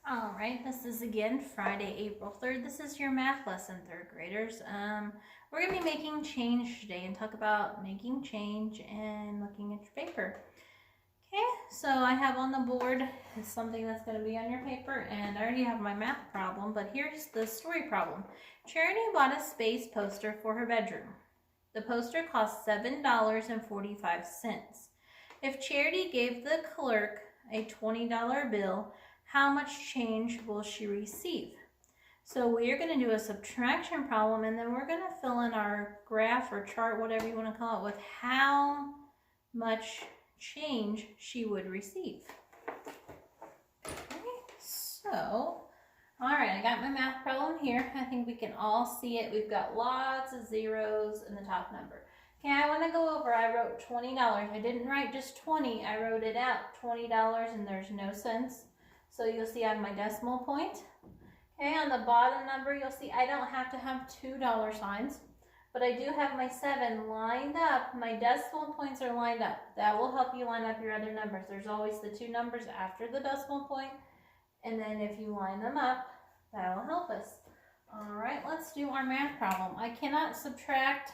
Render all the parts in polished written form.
All right, this is again Friday, April 3rd. This is your math lesson, third graders. We're going to be making change today and talk about making change and looking at your paper. Okay, so I have on the board something that's going to be on your paper, and I already have my math problem, but here's the story problem. Charity bought a space poster for her bedroom. The poster cost $7.45. If Charity gave the clerk a $20 bill, how much change will she receive? So we are going to do a subtraction problem, and then we're going to fill in our graph or chart, whatever you want to call it, with how much change she would receive. Okay, so, all right, I got my math problem here. I think we can all see it. We've got lots of zeros in the top number. Okay, I want to go over, I wrote $20. I didn't write just 20, I wrote it out, $20, and there's no cents. So you'll see I have my decimal point. Okay, on the bottom number, you'll see I don't have to have $2 signs, but I do have my 7 lined up. My decimal points are lined up. That will help you line up your other numbers. There's always the 2 numbers after the decimal point, and then if you line them up, that will help us. All right, let's do our math problem. I cannot subtract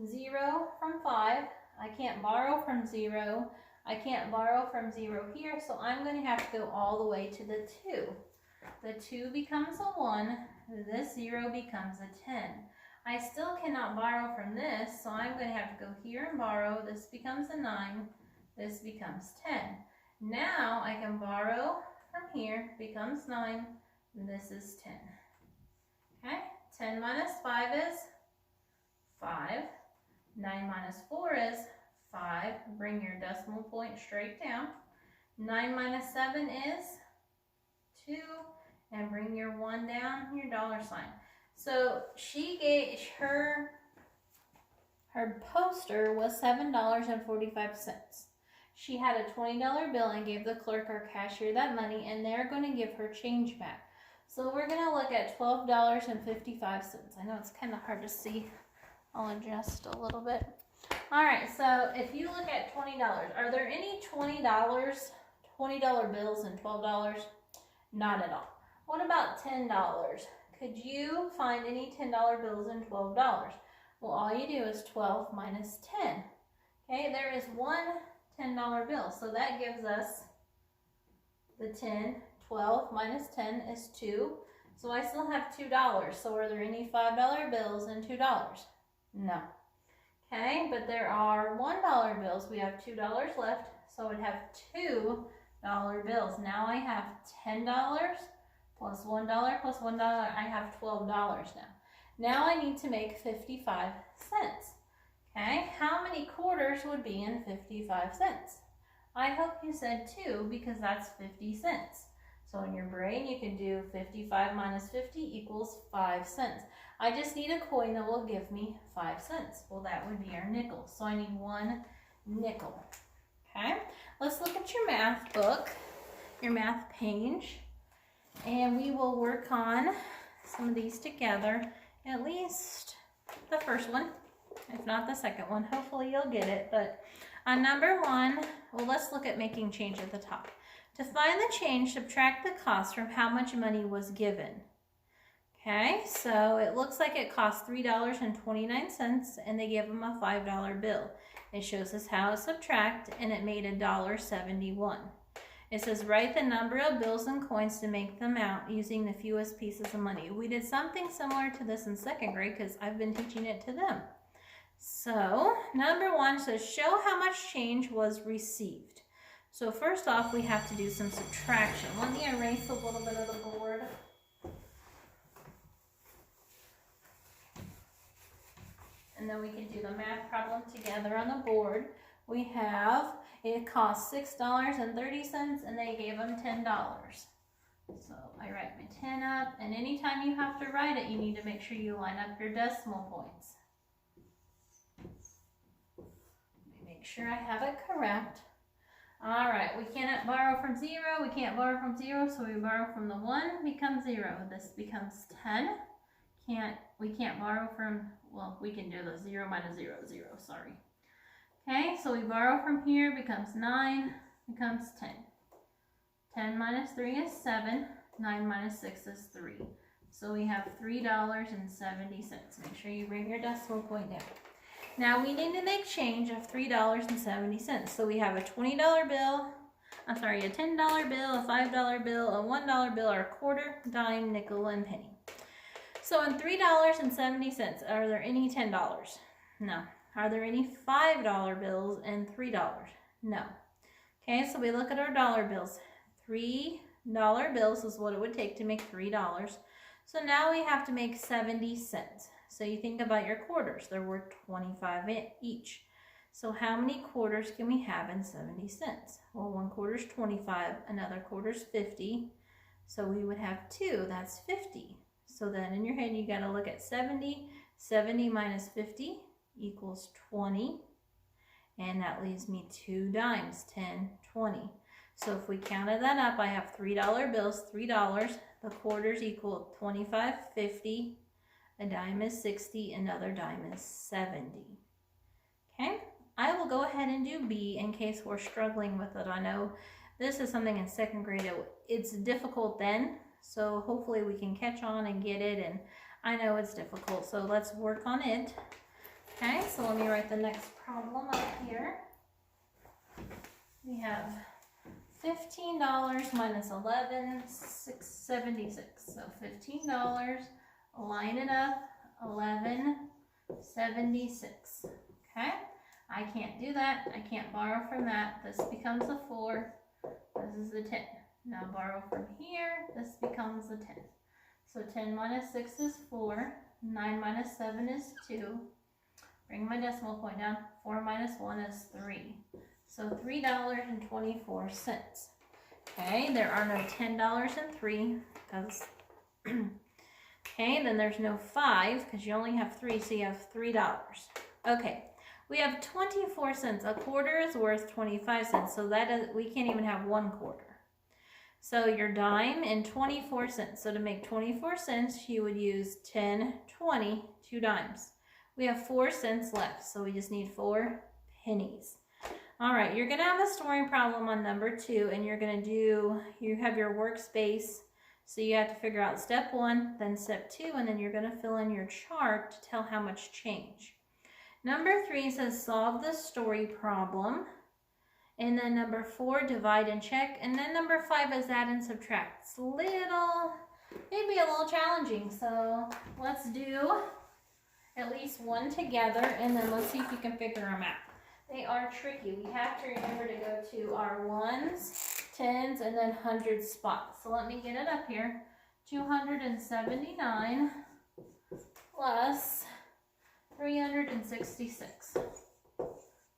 0 from 5. I can't borrow from 0. I can't borrow from 0 here, so I'm going to have to go all the way to the 2. The 2 becomes a 1, this 0 becomes a 10. I still cannot borrow from this, so I'm going to have to go here and borrow. This becomes a 9, this becomes 10. Now I can borrow from here, becomes 9, and this is 10. Okay, 10 minus 5 is 5. 9 minus 4 is 5. Bring your decimal point straight down. 9 minus 7 is 2. And bring your 1 down, your dollar sign. So she gave her poster was $7.45. She had a $20 bill and gave the clerk or cashier that money, and they're going to give her change back. So we're going to look at $12.55. I know it's kind of hard to see. I'll adjust a little bit. All right, so if you look at $20, are there any $20 bills and $12? Not at all. What about $10? Could you find any $10 bills and $12? Well, all you do is 12 minus 10. Okay, there is one $10 bill, so that gives us the 10. 12 minus 10 is 2. So I still have $2. So are there any $5 bills and $2? No. Okay, but there are $1 bills. We have $2 left, so I would have $2 bills. Now I have $10 plus $1 plus $1. I have $12 now. Now I need to make 55 cents. Okay, how many quarters would be in 55 cents? I hope you said 2 because that's 50 cents. So in your brain, you can do 55 minus 50 equals 5 cents. I just need a coin that will give me 5 cents. Well, that would be our nickel. So I need 1 nickel. Okay, let's look at your math book, your math page, and we will work on some of these together, at least the first one, if not the second one. Hopefully you'll get it. But on number 1, well, let's look at making change at the top. To find the change, subtract the cost from how much money was given. Okay, so it looks like it cost $3.29 and they gave them a $5 bill. It shows us how to subtract, and it made $1.71. It says write the number of bills and coins to make them out using the fewest pieces of money. We did something similar to this in 2nd grade because I've been teaching it to them. So number 1 says show how much change was received. So first off, we have to do some subtraction. Let me erase a little bit of the board. And then we can do the math problem together on the board. We have, it cost $6.30 and they gave them $10. So I write my 10 up, and anytime you have to write it, you need to make sure you line up your decimal points. Let me make sure I have it correct. All right, we cannot borrow from 0. We can't borrow from 0, so we borrow from the 1, becomes 0. This becomes 10. We can't borrow from, well, we can do the 0 minus 0, 0, sorry. Okay, so we borrow from here, becomes 9, becomes 10. 10 minus 3 is 7. 9 minus 6 is 3. So we have $3.70. Make sure you bring your decimal point down. Now we need to make change of $3.70. So we have a $20 bill, a $10 bill, a $5 bill, a $1 bill, or a quarter, dime, nickel, and penny. So in $3.70, are there any $10? No. Are there any $5 bills and $3? No. Okay, so we look at our dollar bills. $3 bills is what it would take to make $3. So now we have to make 70 cents. So you think about your quarters. They're worth 25 each. So how many quarters can we have in 70 cents? Well, one quarter is 25, another quarter is 50. So we would have 2, that's 50. So then in your head, you got to look at 70. 70 minus 50 equals 20. And that leaves me 2 dimes, 10, 20. So if we counted that up, I have $3 bills, $3. The quarters equal 25, 50. A dime is 60, another dime is 70. Okay, I will go ahead and do B in case we're struggling with it. I know this is something in 2nd grade. It's difficult then, so hopefully we can catch on and get it, and I know it's difficult, so let's work on it. Okay, so let me write the next problem up here. We have $15 minus 11,676. So $15, line it up, 1176. Okay, I can't do that. I can't borrow from that. This becomes a 4. This is a 10. Now borrow from here. This becomes a 10. So 10 minus 6 is 4. 9 minus 7 is 2. Bring my decimal point down. 4 minus 1 is 3. So $3.24. Okay, there are no $10 and 3 because okay, then there's no 5 because you only have 3, so you have $3. Okay, we have 24 cents. A quarter is worth 25 cents, so that is, we can't even have 1 quarter. So your dime and 24 cents. So to make 24 cents, you would use 10, 20, 2 dimes. We have 4 cents left, so we just need 4 pennies. All right, you're gonna have a story problem on number 2, and you're gonna do, you have your workspace, so you have to figure out step 1, then step 2, and then you're gonna fill in your chart to tell how much change. Number 3 says solve the story problem, and then number 4, divide and check, and then number 5 is add and subtract. It's maybe a little challenging, so let's do at least one together, and then let's see if you can figure them out. They are tricky. We have to remember to go to our 1s, 10s, and then 100 spots. So let me get it up here. 279 plus 366.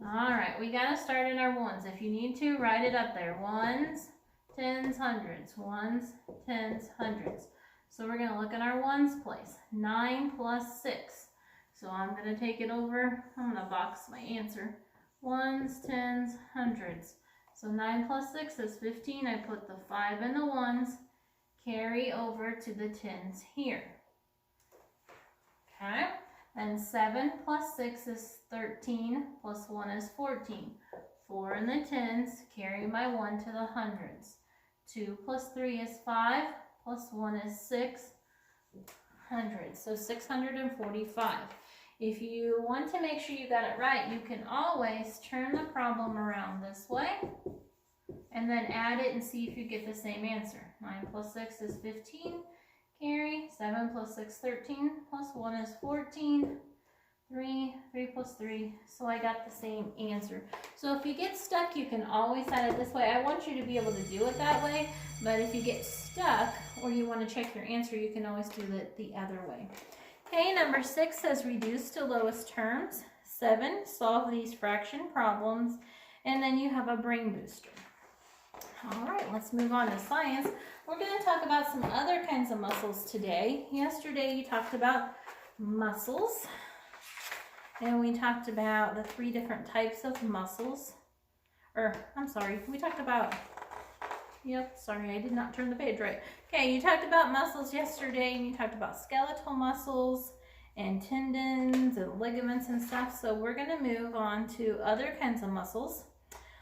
All right, we got to start in our 1s. If you need to, write it up there. 1s, 10s, 100s. 1s, 10s, 100s. So we're going to look at our 1s place. 9 plus 6. So I'm going to take it over. I'm going to box my answer. 1s, 10s, 100s. So 9 plus 6 is 15. I put the 5 in the 1s. Carry over to the 10s here. Okay. And 7 plus 6 is 13. Plus 1 is 14. 4 in the 10s. Carry my 1 to the 100s. 2 plus 3 is 5. Plus 1 is 600. So 645. If you want to make sure you got it right, you can always turn the problem around this way and then add it and see if you get the same answer. 9 plus 6 is 15. Carry. 7 plus 6, 13. Plus 1 is 14. 3 plus 3. So I got the same answer. So if you get stuck, you can always add it this way. I want you to be able to do it that way, but if you get stuck or you want to check your answer, you can always do it the other way. Okay, number 6 says reduce to lowest terms. 7, solve these fraction problems. And then you have a brain booster. All right, let's move on to science. We're going to talk about some other kinds of muscles today. Yesterday you talked about muscles. And we talked about the 3 different types of muscles. We talked about, I did not turn the page right. Okay, you talked about muscles yesterday, and you talked about skeletal muscles and tendons and ligaments and stuff. So we're going to move on to other kinds of muscles.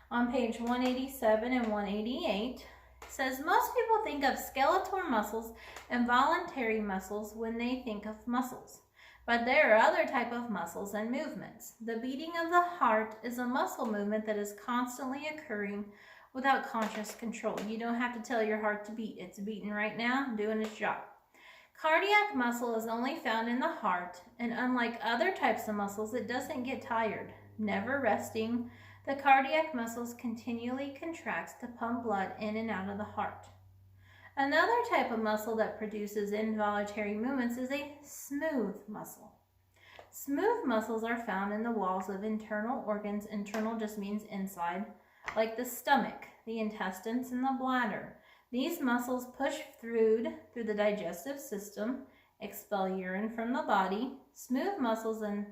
On page 187 and 188, it says most people think of skeletal muscles and voluntary muscles when they think of muscles. But there are other type of muscles and movements. The beating of the heart is a muscle movement that is constantly occurring without conscious control. You don't have to tell your heart to beat. It's beating right now, doing its job. Cardiac muscle is only found in the heart, and unlike other types of muscles, it doesn't get tired. Never resting, the cardiac muscles continually contracts to pump blood in and out of the heart. Another type of muscle that produces involuntary movements is a smooth muscle. Smooth muscles are found in the walls of internal organs. Internal just means inside, like the stomach, the intestines, and the bladder. These muscles push through the digestive system, expel urine from the body. Smooth muscles and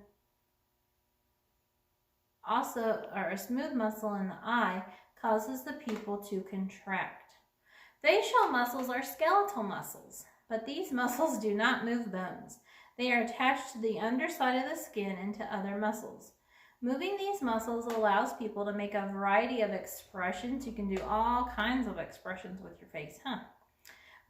also, or a smooth muscle in the eye causes the pupil to contract. Facial muscles are skeletal muscles, but these muscles do not move bones. They are attached to the underside of the skin and to other muscles. Moving these muscles allows people to make a variety of expressions. You can do all kinds of expressions with your face,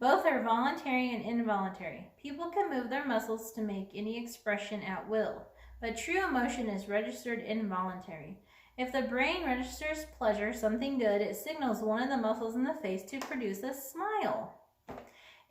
Both are voluntary and involuntary. People can move their muscles to make any expression at will, but true emotion is registered involuntary. If the brain registers pleasure, something good, it signals one of the muscles in the face to produce a smile,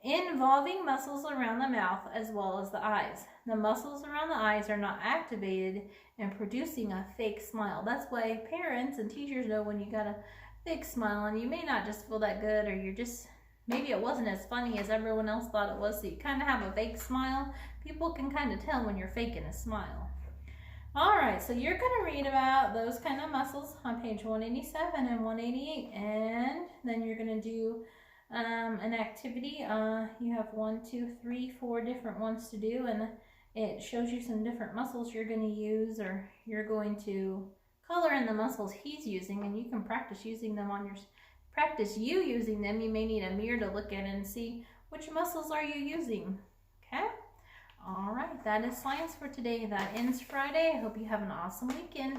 involving muscles around the mouth as well as the eyes. The muscles around the eyes are not activated in producing a fake smile. That's why parents and teachers know when you got a fake smile and you may not just feel that good, or you're just, maybe it wasn't as funny as everyone else thought it was, so you kind of have a fake smile. People can kind of tell when you're faking a smile. All right, so you're going to read about those kind of muscles on page 187 and 188, and then you're going to do an activity. You have 1, 2, 3, 4 different ones to do, and it shows you some different muscles you're going to use, or you're going to color in the muscles he's using, and you can practice using them on your, you using them. You may need a mirror to look at and see which muscles are you using, okay? All right, that is science for today. That ends Friday. I hope you have an awesome weekend.